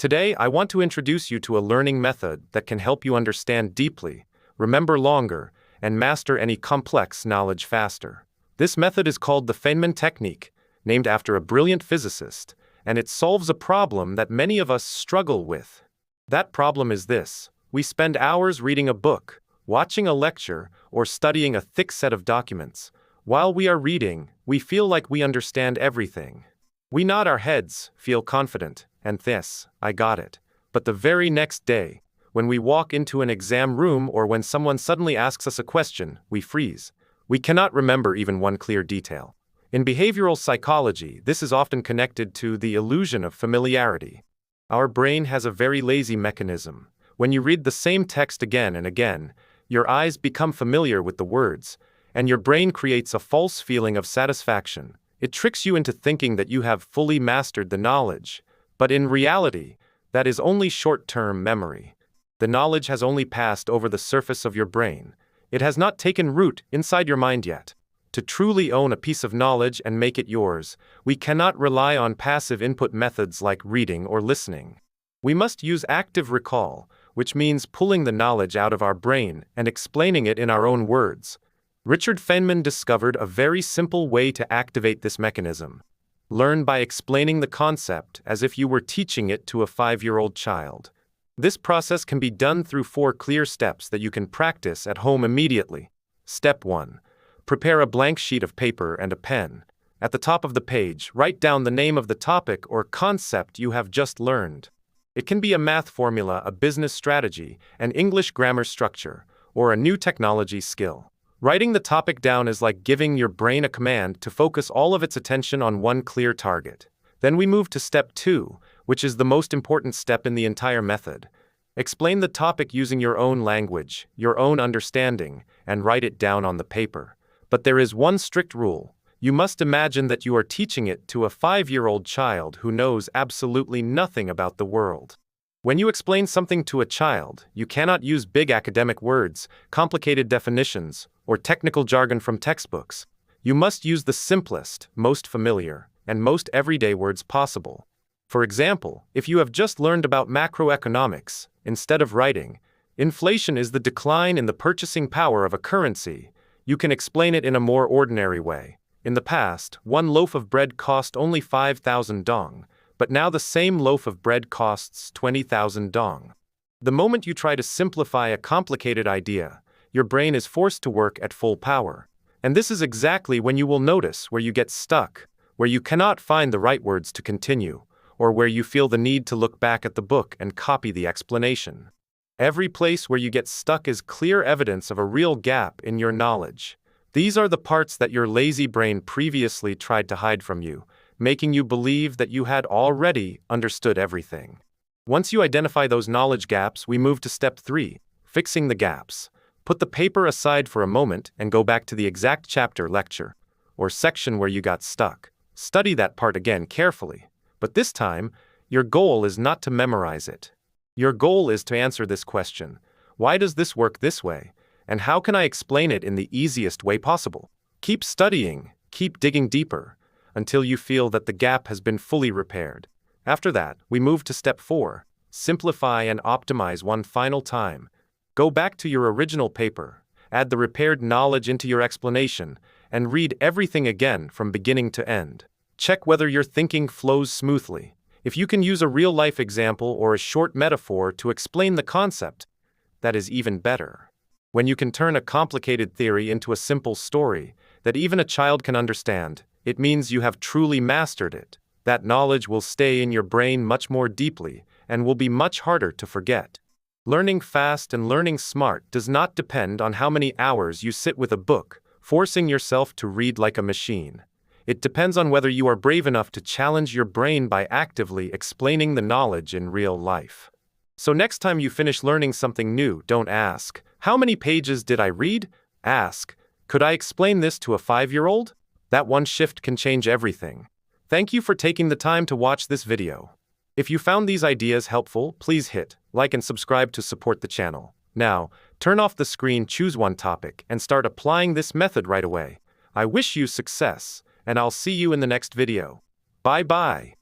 Today, I want to introduce you to a learning method that can help you understand deeply, remember longer, and master any complex knowledge faster. This method is called the Feynman Technique, named after a brilliant physicist, and it solves a problem that many of us struggle with. That problem is this: we spend hours reading a book, watching a lecture, or studying a thick set of documents. While we are reading, we feel like we understand everything. We nod our heads, feel confident, and this, I got it. But the very next day, when we walk into an exam room or when someone suddenly asks us a question, we freeze. We cannot remember even one clear detail. In behavioral psychology, this is often connected to the illusion of familiarity. Our brain has a very lazy mechanism. When you read the same text again and again, your eyes become familiar with the words, and your brain creates a false feeling of satisfaction. It tricks you into thinking that you have fully mastered the knowledge, but in reality, that is only short-term memory. The knowledge has only passed over the surface of your brain. It has not taken root inside your mind yet. To truly own a piece of knowledge and make it yours, we cannot rely on passive input methods like reading or listening. We must use active recall, which means pulling the knowledge out of our brain and explaining it in our own words. Richard Feynman discovered a very simple way to activate this mechanism. Learn by explaining the concept as if you were teaching it to a 5-year-old child. This process can be done through 4 clear steps that you can practice at home immediately. Step 1. Prepare a blank sheet of paper and a pen. At the top of the page, write down the name of the topic or concept you have just learned. It can be a math formula, a business strategy, an English grammar structure, or a new technology skill. Writing the topic down is like giving your brain a command to focus all of its attention on one clear target. Then we move to step 2, which is the most important step in the entire method. Explain the topic using your own language, your own understanding, and write it down on the paper. But there is one strict rule. You must imagine that you are teaching it to a 5-year-old child who knows absolutely nothing about the world. When you explain something to a child, you cannot use big academic words, complicated definitions, or technical jargon from textbooks. You must use the simplest, most familiar, and most everyday words possible. For example, if you have just learned about macroeconomics, instead of writing, "Inflation is the decline in the purchasing power of a currency," you can explain it in a more ordinary way. In the past, one loaf of bread cost only 5,000 dong, but now the same loaf of bread costs 20,000 dong. The moment you try to simplify a complicated idea, your brain is forced to work at full power. And this is exactly when you will notice where you get stuck, where you cannot find the right words to continue, or where you feel the need to look back at the book and copy the explanation. Every place where you get stuck is clear evidence of a real gap in your knowledge. These are the parts that your lazy brain previously tried to hide from you, making you believe that you had already understood everything. Once you identify those knowledge gaps, we move to step 3, fixing the gaps. Put the paper aside for a moment and go back to the exact chapter, lecture, or section where you got stuck. Study that part again carefully. But this time, your goal is not to memorize it. Your goal is to answer this question: why does this work this way? And how can I explain it in the easiest way possible? Keep studying, keep digging deeper, until you feel that the gap has been fully repaired. After that, we move to step 4, simplify and optimize one final time. Go back to your original paper, add the repaired knowledge into your explanation, and read everything again from beginning to end. Check whether your thinking flows smoothly. If you can use a real-life example or a short metaphor to explain the concept, that is even better. When you can turn a complicated theory into a simple story that even a child can understand, it means you have truly mastered it. That knowledge will stay in your brain much more deeply and will be much harder to forget. Learning fast and learning smart does not depend on how many hours you sit with a book, forcing yourself to read like a machine. It depends on whether you are brave enough to challenge your brain by actively explaining the knowledge in real life. So next time you finish learning something new, don't ask, "How many pages did I read?" Ask, "Could I explain this to a 5-year-old?" That one shift can change everything. Thank you for taking the time to watch this video. If you found these ideas helpful, please hit like and subscribe to support the channel. Now, turn off the screen, choose one topic, and start applying this method right away. I wish you success, and I'll see you in the next video. Bye-bye.